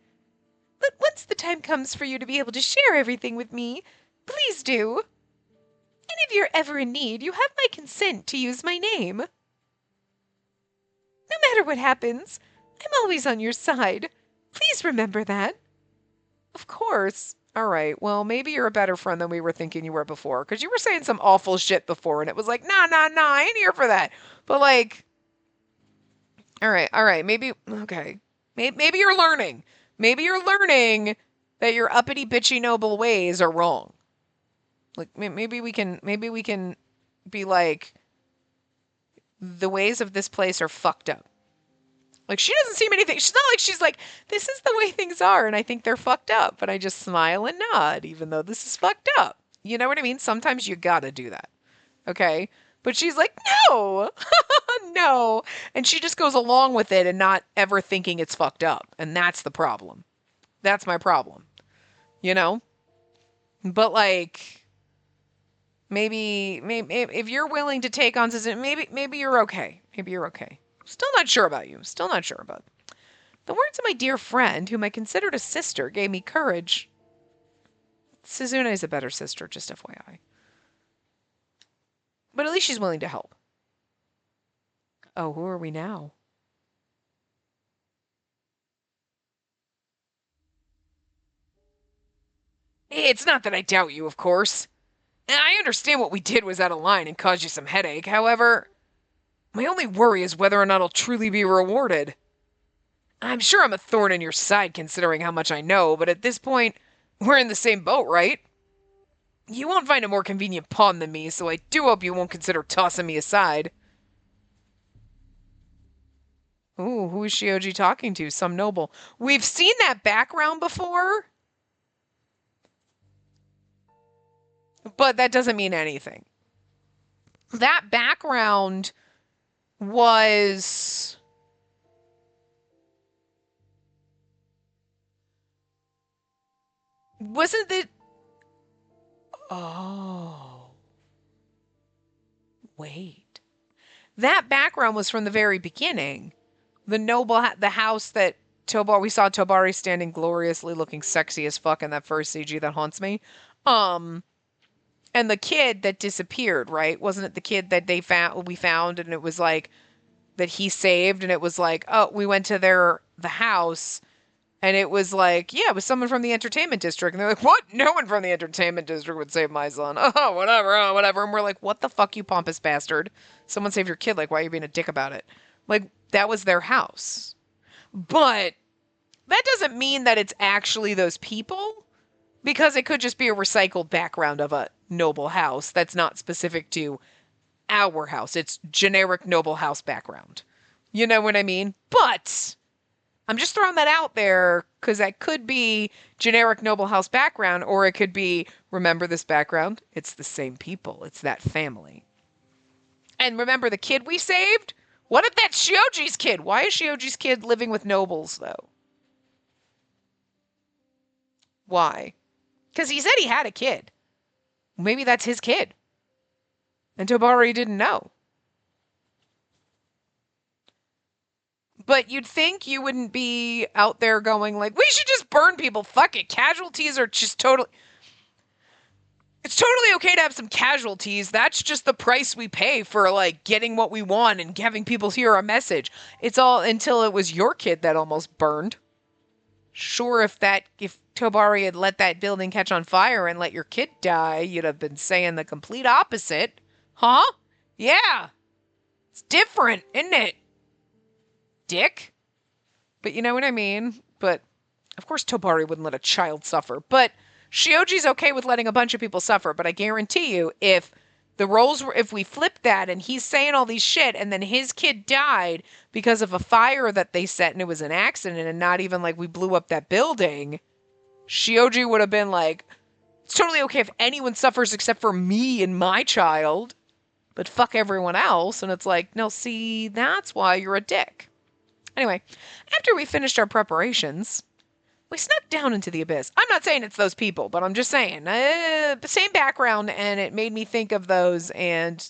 But once the time comes for you to be able to share everything with me, please do. And if you're ever in need, you have my consent to use my name. No matter what happens, I'm always on your side. Please remember that. Of course. All right, well, maybe you're a better friend than we were thinking you were before, because you were saying some awful shit before, and it was like, nah, I ain't here for that. But, like, all right, maybe, okay. Maybe you're learning. Maybe you're learning that your uppity, bitchy, noble ways are wrong. Like, maybe we can be like, the ways of this place are fucked up. Like, she doesn't seem anything. She's not like she's like, this is the way things are, and I think they're fucked up. But I just smile and nod, even though this is fucked up. You know what I mean? Sometimes you gotta do that. Okay? But she's like, no, no. And she just goes along with it and not ever thinking it's fucked up. And that's the problem. That's my problem. You know? But, like, maybe if you're willing to take on Susan, maybe you're okay. Maybe you're okay. Still not sure about you. Still not sure about. The words of my dear friend, whom I considered a sister, gave me courage. Suzune is a better sister, just FYI. But at least she's willing to help. Oh, who are we now? It's not that I doubt you, of course. I understand what we did was out of line and caused you some headache. However, my only worry is whether or not I'll truly be rewarded. I'm sure I'm a thorn in your side considering how much I know, but at this point, we're in the same boat, right? You won't find a more convenient pawn than me, so I do hope you won't consider tossing me aside. Ooh, who is Shioji talking to? Some noble. We've seen that background before, but that doesn't mean anything. That background was... Wasn't it... Oh, wait. That background was from the very beginning. The house that we saw Tobari standing gloriously looking sexy as fuck in that first CG that haunts me. Um, and the kid that disappeared, right? Wasn't it the kid that we found and it was like that he saved and it was like, oh, we went to the house and it was like, yeah, it was someone from the entertainment district. And they're like, what? No one from the entertainment district would save my son. Oh, whatever, oh, whatever. And we're like, what the fuck, you pompous bastard? Someone saved your kid. Like, why are you being a dick about it? Like, that was their house. But that doesn't mean that it's actually those people because it could just be a recycled background of a noble house that's not specific to our house. It's generic noble house background. You know what I mean? But I'm just throwing that out there because that could be generic noble house background, or it could be remember this background? It's the same people. It's that family. And remember the kid we saved? What if that's Shioji's kid? Why is Shioji's kid living with nobles, though? Why? Because he said he had a kid. Maybe that's his kid. And Tobari didn't know. But you'd think you wouldn't be out there going like, we should just burn people. Fuck it. Casualties are just totally... It's totally okay to have some casualties. That's just the price we pay for like getting what we want and having people hear our message. It's all until it was your kid that almost burned. Sure, if Tobari had let that building catch on fire and let your kid die, you'd have been saying the complete opposite. Huh? Yeah. It's different, isn't it? Dick. But you know what I mean? But of course Tobari wouldn't let a child suffer. But Shioji's okay with letting a bunch of people suffer. But I guarantee you, if we flipped that and he's saying all these shit and then his kid died because of a fire that they set and it was an accident and not even like we blew up that building, Shioji would have been like, it's totally okay if anyone suffers except for me and my child, but fuck everyone else. And it's like, no, see, that's why you're a dick. Anyway, after we finished our preparations, we snuck down into the abyss. I'm not saying it's those people, but I'm just saying, same background, and it made me think of those, and,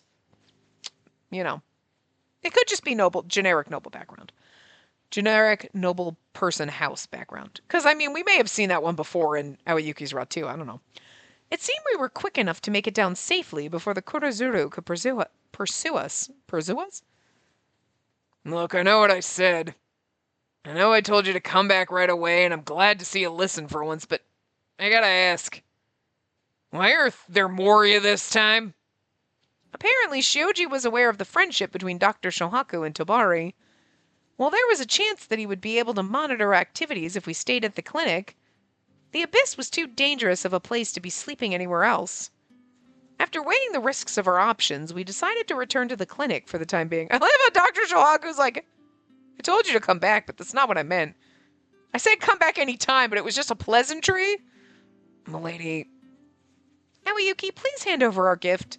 you know, it could just be generic noble background. Generic noble person house background. Because, I mean, we may have seen that one before in Aoyuki's route, too. I don't know. It seemed we were quick enough to make it down safely before the Kurozuru could pursue us. Pursue us? Look, I know what I said. I know I told you to come back right away, and I'm glad to see you listen for once, but I gotta ask. Why are there more of you this time? Apparently, Shioji was aware of the friendship between Dr. Shohaku and Tobari. While there was a chance that he would be able to monitor activities if we stayed at the clinic, the Abyss was too dangerous of a place to be sleeping anywhere else. After weighing the risks of our options, we decided to return to the clinic for the time being. I love how Dr. Shohaku's like, I told you to come back, but that's not what I meant. I said come back any time, but it was just a pleasantry. Milady. Aoyuki, please hand over our gift.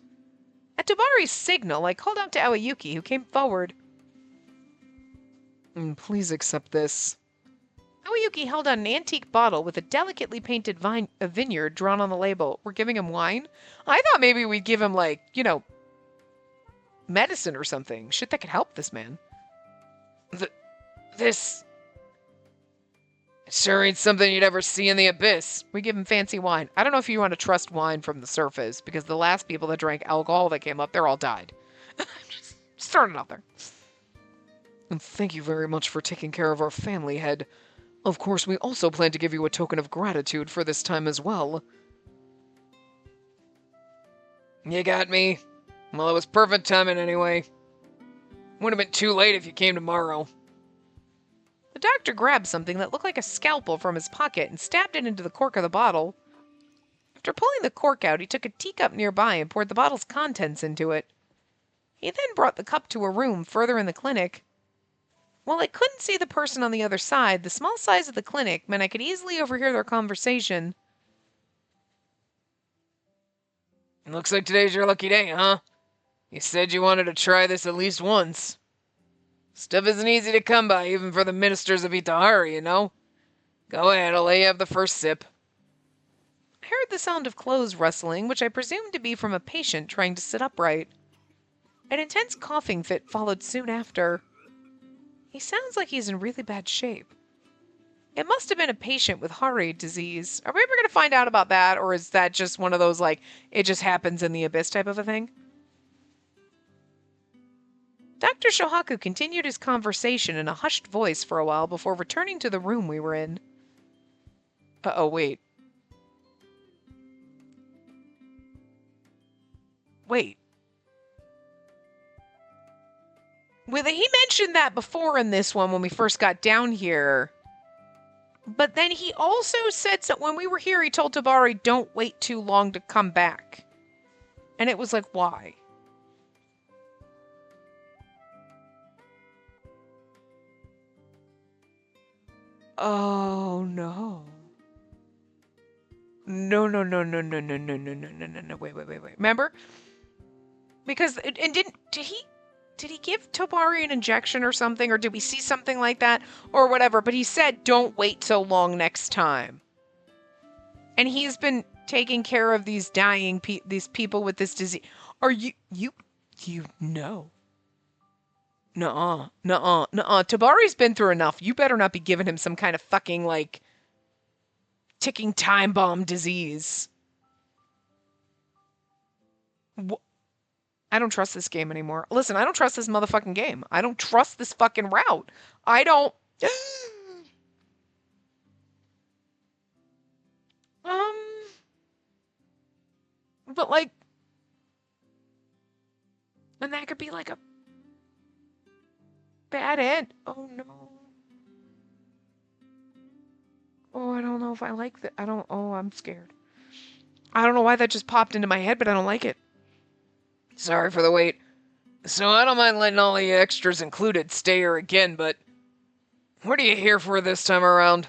At Tobari's signal, I called out to Aoyuki, who came forward. Please accept this. Aoyuki held out an antique bottle with a delicately painted vineyard drawn on the label. We're giving him wine? I thought maybe we'd give him, like, you know, medicine or something. Shit that could help this man. This... It sure ain't something you'd ever see in the Abyss. We give him fancy wine. I don't know if you want to trust wine from the surface, because the last people that drank alcohol that came up there all died. Just throwing it out there. And thank you very much for taking care of our family, Head. Of course, we also plan to give you a token of gratitude for this time as well. You got me. Well, it was perfect timing anyway. Would have been too late if you came tomorrow. The doctor grabbed something that looked like a scalpel from his pocket and stabbed it into the cork of the bottle. After pulling the cork out, he took a teacup nearby and poured the bottle's contents into it. He then brought the cup to a room further in the clinic. While I couldn't see the person on the other side, the small size of the clinic meant I could easily overhear their conversation. Looks like today's your lucky day, huh? You said you wanted to try this at least once. Stuff isn't easy to come by, even for the ministers of Itehari, you know? Go ahead, I'll let you have the first sip. heard the sound of clothes rustling, which I presumed to be from a patient trying to sit upright. An intense coughing fit followed soon after. He sounds like he's in really bad shape. It must have been a patient with Hari disease. Are we ever going to find out about that, or is that just one of those, like, it just happens in the abyss type of a thing? Dr. Shohaku continued his conversation in a hushed voice for a while before returning to the room we were in. Uh-oh, wait. Wait. Well, he mentioned that before in this one when we first got down here. But then he also said that when we were here, he told Tabari, don't wait too long to come back. And it was like, why? Oh, no. No, no, no, no, no, no, no, no, no, no, no, no. Wait. Remember? Because, and did he give Tobari an injection or something? Or did we see something like that? Or whatever. But he said, don't wait so long next time. And he's been taking care of these dying, these people with this disease. Are you know. Nuh-uh. Tabari's been through enough. You better not be giving him some kind of fucking, like, ticking time bomb disease. I don't trust this game anymore. Listen, I don't trust this motherfucking game. I don't trust this fucking route. I don't... But, like... And that could be, like, a... bad end. Oh, no. Oh, I don't know if I like that. Oh, I'm scared. I don't know why that just popped into my head, but I don't like it. Sorry for the wait. So I don't mind letting all the extras included stay here again, but what are you here for this time around?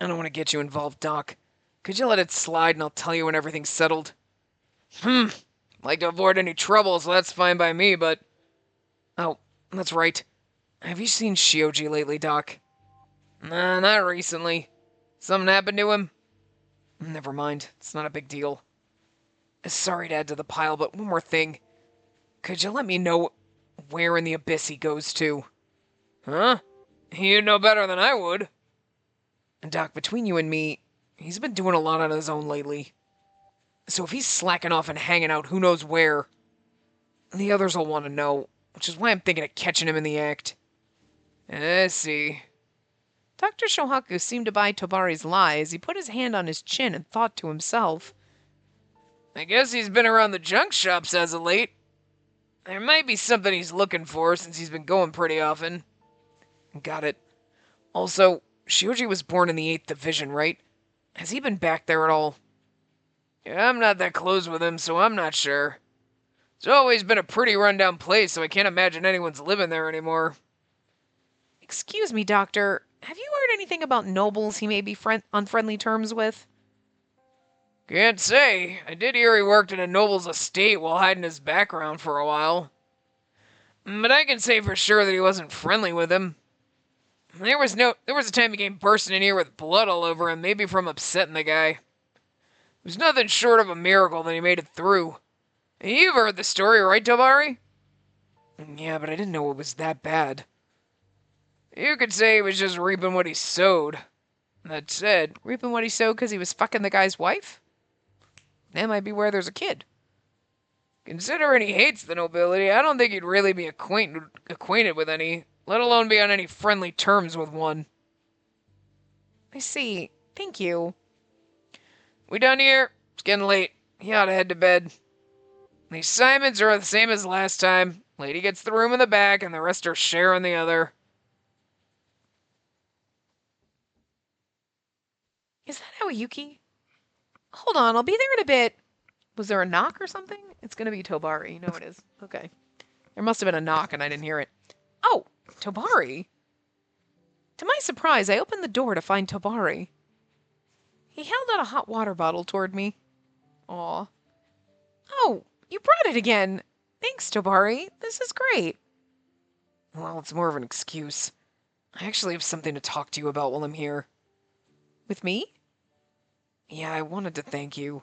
I don't want to get you involved, Doc. Could you let it slide and I'll tell you when everything's settled? Like to avoid any trouble, so that's fine by me, but... Oh, that's right. Have you seen Shioji lately, Doc? Nah, not recently. Something happened to him? Never mind, it's not a big deal. Sorry to add to the pile, but one more thing. Could you let me know where in the abyss he goes to? Huh? You'd know better than I would. Doc, between you and me, he's been doing a lot on his own lately. So if he's slacking off and hanging out who knows where, the others will want to know, which is why I'm thinking of catching him in the act. I see. Dr. Shohaku seemed to buy Tobari's lie as he put his hand on his chin and thought to himself. I guess he's been around the junk shops as of late. There might be something he's looking for since he's been going pretty often. Got it. Also, Shioji was born in the 8th Division, right? Has he been back there at all? Yeah, I'm not that close with him, so I'm not sure. It's always been a pretty rundown place, so I can't imagine anyone's living there anymore. Excuse me, Doctor. Have you heard anything about nobles he may be on friendly terms with? Can't say. I did hear he worked in a noble's estate while hiding his background for a while. But I can say for sure that he wasn't friendly with him. There was a time he came bursting in here with blood all over him, maybe from upsetting the guy. It was nothing short of a miracle that he made it through. You've heard the story, right, Tobari? Yeah, but I didn't know it was that bad. You could say he was just reaping what he sowed. That said, reaping what he sowed because he was fucking the guy's wife? That might be where there's a kid. Considering he hates the nobility, I don't think he'd really be acquainted with any, let alone be on any friendly terms with one. I see. Thank you. We done here? It's getting late. He ought to head to bed. The assignments are the same as last time. Lady gets the room in the back, and the rest are sharing the other. Is that Aoyuki? Hold on, I'll be there in a bit. Was there a knock or something? It's gonna be Tobari. You know it is. Okay. There must have been a knock and I didn't hear it. Oh, Tobari? To my surprise, I opened the door to find Tobari. He held out a hot water bottle toward me. Aw. Oh, you brought it again. Thanks, Tobari. This is great. Well, it's more of an excuse. I actually have something to talk to you about while I'm here. With me? Yeah, I wanted to thank you.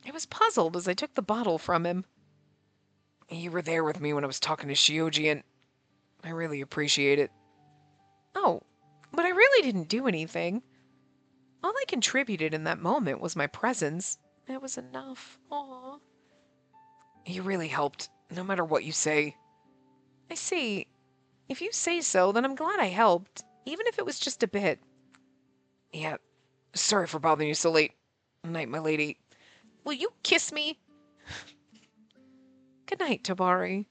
I was puzzled as I took the bottle from him. You were there with me when I was talking to Shioji, and I really appreciate it. Oh, but I really didn't do anything. All I contributed in that moment was my presence. It was enough. Aw. You really helped, no matter what you say. I see. If you say so, then I'm glad I helped, even if it was just a bit. Yeah, sorry for bothering you so late. Night, my lady. Will you kiss me? Good night, Tabari.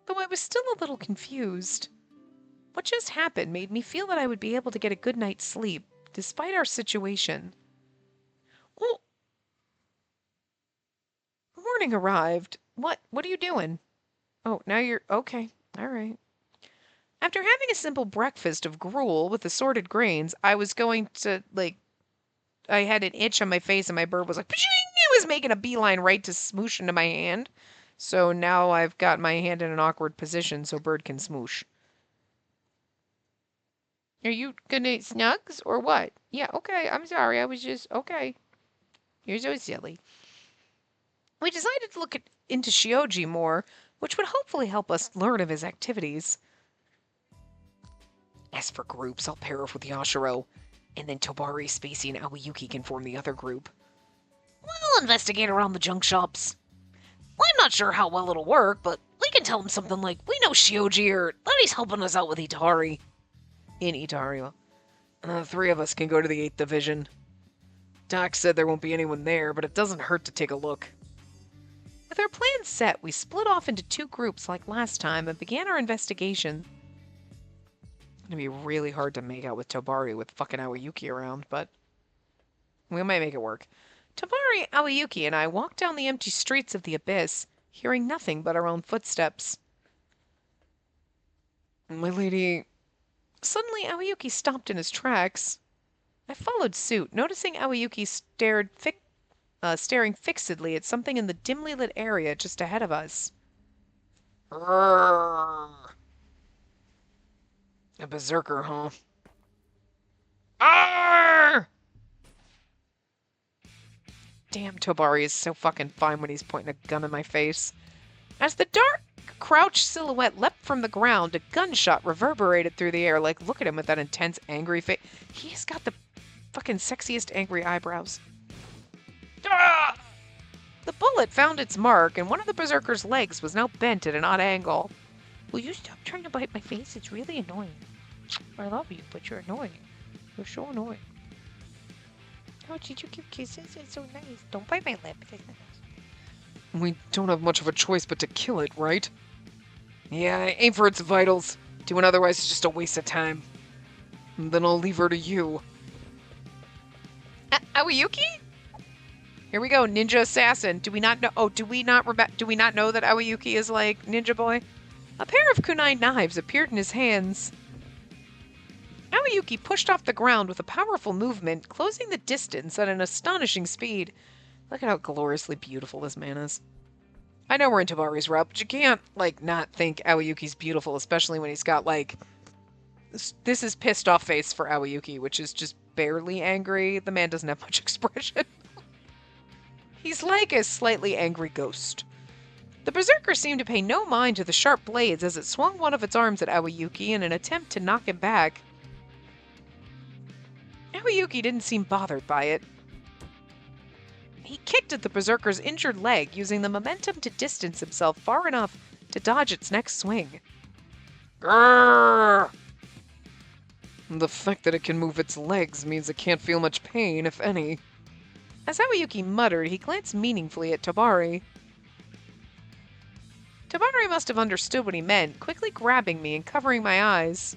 Though I was still a little confused. What just happened made me feel that I would be able to get a good night's sleep, despite our situation. Oh, morning arrived. What are you doing? Oh, now you're okay. All right. After having a simple breakfast of gruel with assorted grains, I was going to, I had an itch on my face and my bird was like, Pshing! It was making a beeline right to smoosh into my hand. So now I've got my hand in an awkward position so bird can smoosh. Are you gonna snugs or what? Yeah, okay. I'm sorry. I was just, okay. You're so silly. We decided to look into Shioji more, which would hopefully help us learn of his activities. As for groups, I'll pair off with Yashiro, and then Tobari, Spacey, and Aoyuki can form the other group. We'll investigate around the junk shops. I'm not sure how well it'll work, but we can tell him something like, we know Shioji, or that he's helping us out with Itehari. In Itehari, well, the three of us can go to the 8th Division. Doc said there won't be anyone there, but it doesn't hurt to take a look. With our plans set, we split off into two groups like last time and began our investigation. It's gonna be really hard to make out with Tobari with fucking Aoyuki around, but we might make it work. Tobari, Aoyuki, and I walked down the empty streets of the abyss, hearing nothing but our own footsteps. My lady... Suddenly, Aoyuki stopped in his tracks. I followed suit, noticing Aoyuki staring fixedly at something in the dimly lit area just ahead of us. Grrr. A berserker, huh? Arr! Damn, Tobari is so fucking fine when he's pointing a gun in my face. As the dark, crouched silhouette leapt from the ground, a gunshot reverberated through the air. Like, look at him with that intense, angry face. He's got the fucking sexiest angry eyebrows. Ah! The bullet found its mark, and one of the berserker's legs was now bent at an odd angle. Will you stop trying to bite my face? It's really annoying. I love you, but you're annoying. You're so annoying. Oh, did you give kisses? It's so nice. Don't bite my lip. It's nice. We don't have much of a choice but to kill it, right? Yeah, aim for its vitals. Doing otherwise is just a waste of time. And then I'll leave her to you. Aoyuki? Here we go, ninja assassin. Do we not know? Oh, do we not know that Aoyuki is like Ninja Boy? A pair of kunai knives appeared in his hands. Aoyuki pushed off the ground with a powerful movement, closing the distance at an astonishing speed. Look at how gloriously beautiful this man is. I know we're in Tabari's route, but you can't, not think Aoyuki's beautiful, especially when he's got, this is pissed off face for Aoyuki, which is just barely angry. The man doesn't have much expression. He's like a slightly angry ghost. The berserker seemed to pay no mind to the sharp blades as it swung one of its arms at Aoyuki in an attempt to knock him back. Aoyuki didn't seem bothered by it. He kicked at the berserker's injured leg, using the momentum to distance himself far enough to dodge its next swing. Grrr! The fact that it can move its legs means it can't feel much pain, if any. As Aoyuki muttered, he glanced meaningfully at Tabari. Tabari must have understood what he meant, quickly grabbing me and covering my eyes.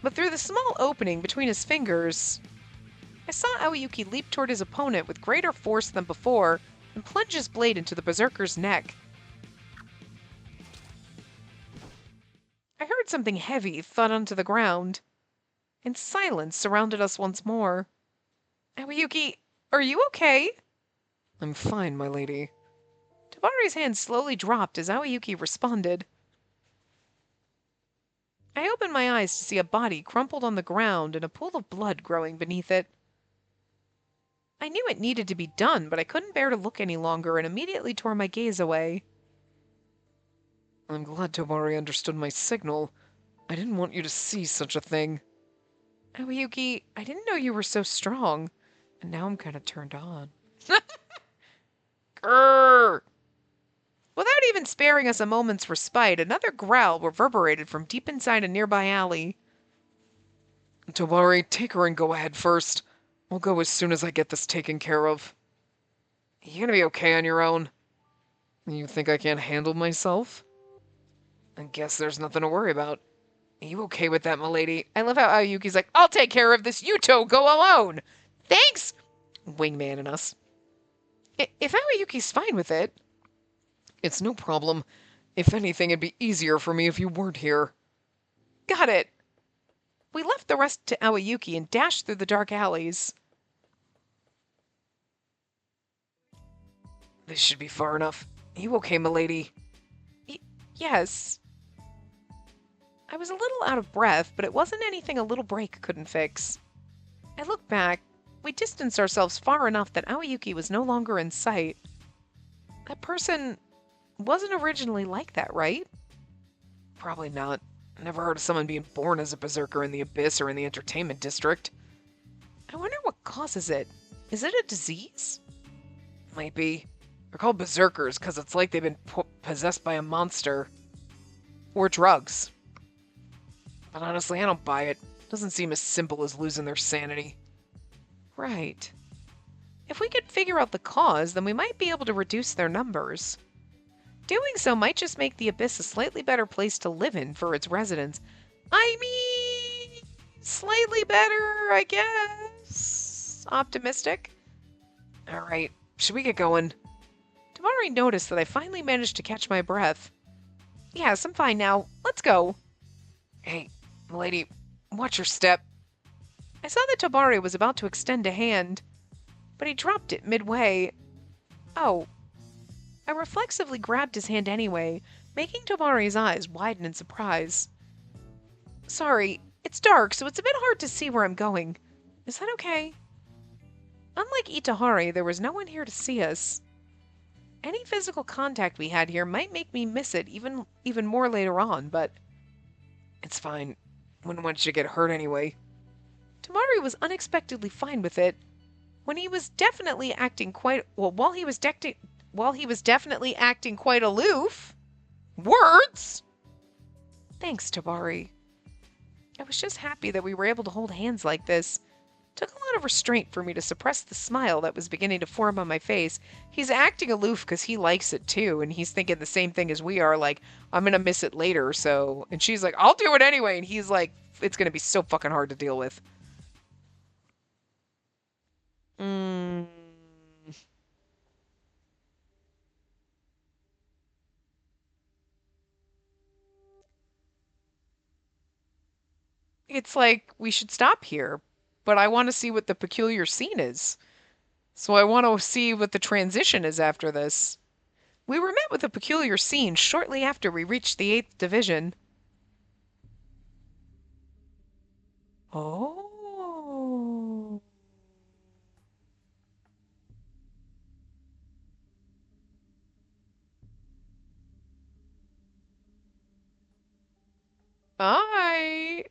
But through the small opening between his fingers, I saw Aoyuki leap toward his opponent with greater force than before and plunge his blade into the berserker's neck. I heard something heavy thud onto the ground, and silence surrounded us once more. Aoyuki, are you okay? I'm fine, my lady. Tabari's hand slowly dropped as Aoyuki responded. I I opened my eyes to see a body crumpled on the ground and a pool of blood growing beneath it. I knew it needed to be done, but I couldn't bear to look any longer and immediately tore my gaze away. I'm glad Tomari understood my signal. I didn't want you to see such a thing. Aoyuki, I didn't know you were so strong, and now I'm kind of turned on. Grrr! Without even sparing us a moment's respite, another growl reverberated from deep inside a nearby alley. Tomari, take her and go ahead first. I'll go as soon as I get this taken care of. You gonna be okay on your own? You think I can't handle myself? I guess there's nothing to worry about. Are you okay with that, milady? I love how Aoyuki's like, I'll take care of this. You two go alone. Thanks, wingman in us. If Aoyuki's fine with it. It's no problem. If anything, it'd be easier for me if you weren't here. Got it. We left the rest to Aoyuki and dashed through the dark alleys. This should be far enough. You okay, milady? Yes. I was a little out of breath, but it wasn't anything a little break couldn't fix. I looked back. We distanced ourselves far enough that Aoyuki was no longer in sight. That person wasn't originally like that, right? Probably not. Never heard of someone being born as a berserker in the Abyss or in the Entertainment District. I wonder what causes it. Is it a disease? Might be. They're called berserkers because it's like they've been possessed by a monster. Or drugs. But honestly, I don't buy it. Doesn't seem as simple as losing their sanity. Right. If we could figure out the cause, then we might be able to reduce their numbers. Doing so might just make the Abyss a slightly better place to live in for its residents. I mean, slightly better, I guess. Optimistic. All right, should we get going? Tamari noticed that I finally managed to catch my breath. Yes, I'm fine now. Let's go. Hey, milady, watch your step. I saw that Tabari was about to extend a hand, but he dropped it midway. Oh. I reflexively grabbed his hand anyway, making Tabari's eyes widen in surprise. Sorry, it's dark, so it's a bit hard to see where I'm going. Is that okay? Unlike Itehari, there was no one here to see us. Any physical contact we had here might make me miss it even more later on, but it's fine. Wouldn't want you to get hurt anyway. Tamari was unexpectedly fine with it. When he was definitely acting quite while he was definitely acting quite aloof. Words. Thanks, Tabari. I was just happy that we were able to hold hands like this. Took a lot of restraint for me to suppress the smile that was beginning to form on my face. He's acting aloof because he likes it too, and he's thinking the same thing as we are, like, I'm gonna miss it later, so... And she's like, I'll do it anyway, and he's like, it's gonna be so fucking hard to deal with. It's like, we should stop here, but I want to see what the peculiar scene is. So I want to see what the transition is after this. We were met with a peculiar scene shortly after we reached the 8th Division. Oh. Hi.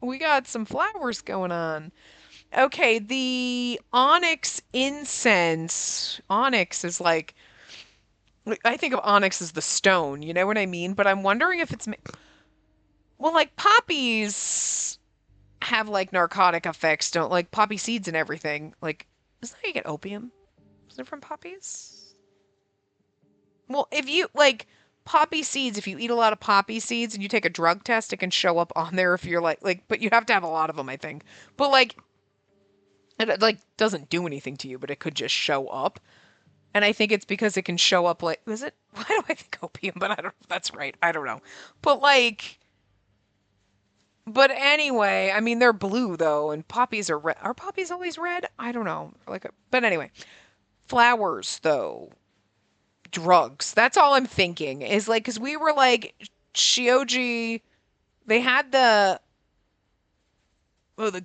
We got some flowers going on. Okay, the onyx incense. Onyx is like, I think of onyx as the stone, you know what I mean? But I'm wondering if it's, well, like poppies have like narcotic effects, don't like poppy seeds and everything. Like, is that how you get opium? Is it from poppies? Well, if you like poppy seeds, if you eat a lot of poppy seeds and you take a drug test, it can show up on there if you're like, but you have to have a lot of them, I think. But like, it like doesn't do anything to you, but it could just show up. And I think it's because it can show up like, is it? Why do I think opium? But I don't know if that's right. I don't know. But like, but anyway, I mean, they're blue though, and poppies are red. Are poppies always red? I don't know. Like, but anyway, flowers though, drugs. That's all I'm thinking is like, because we were like, Shioji, they had the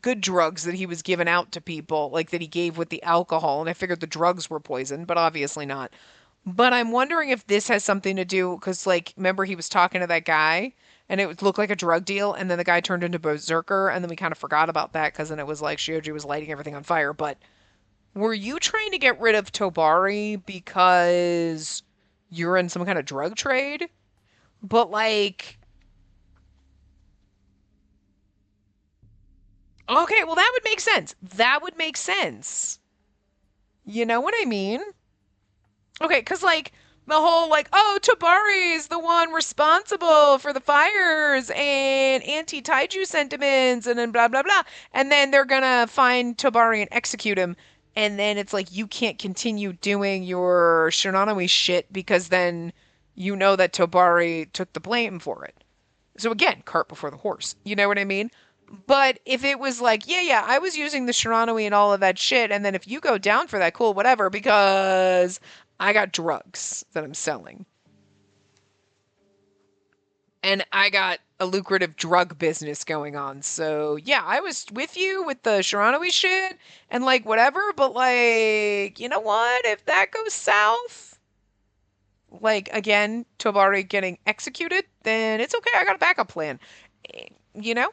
good drugs that he was giving out to people, like that he gave with the alcohol, and I figured the drugs were poison, but obviously not. But I'm wondering if this has something to do because, like, remember he was talking to that guy, and it looked like a drug deal, and then the guy turned into berserker, and then we kind of forgot about that because then it was like Shioji was lighting everything on fire. But were you trying to get rid of Tobari because you're in some kind of drug trade? But like, okay, well that would make sense. That would make sense. You know what I mean? Okay, because like the whole like, oh, Tabari's the one responsible for the fires and anti-Taiju sentiments and then blah blah blah. And then they're gonna find Tabari and execute him. And then it's like you can't continue doing your Shinanami shit because then you know that Tobari took the blame for it. So again, cart before the horse. You know what I mean? But if it was like, yeah, yeah, I was using the Shiranui and all of that shit, and then if you go down for that, cool, whatever, because I got drugs that I'm selling. And I got a lucrative drug business going on. So yeah, I was with you with the Shiranui shit and like whatever, but like, you know what? If that goes south, like again, Tobari getting executed, then it's okay. I got a backup plan. You know?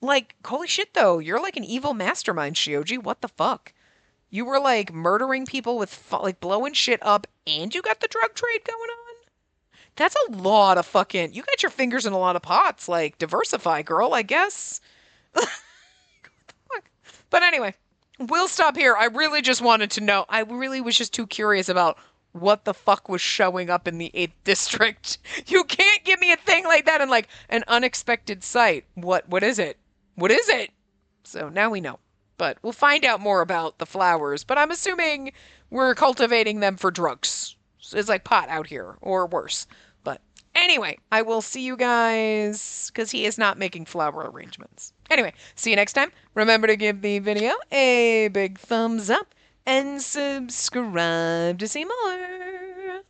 Like, holy shit, though. You're like an evil mastermind, Shioji. What the fuck? You were like murdering people with, like, blowing shit up, and you got the drug trade going on? That's a lot of fucking. You got your fingers in a lot of pots. Like, diversify, girl, I guess. Fuck. But anyway, we'll stop here. I really just wanted to know. I really was just too curious about what the fuck was showing up in the 8th district. You can't give me a thing like that in like an unexpected sight. What is it? What is it? So now we know. But we'll find out more about the flowers, but I'm assuming we're cultivating them for drugs. It's like pot out here or worse. But anyway, I will see you guys because he is not making flower arrangements. Anyway, see you next time. Remember to give the video a big thumbs up and subscribe to see more.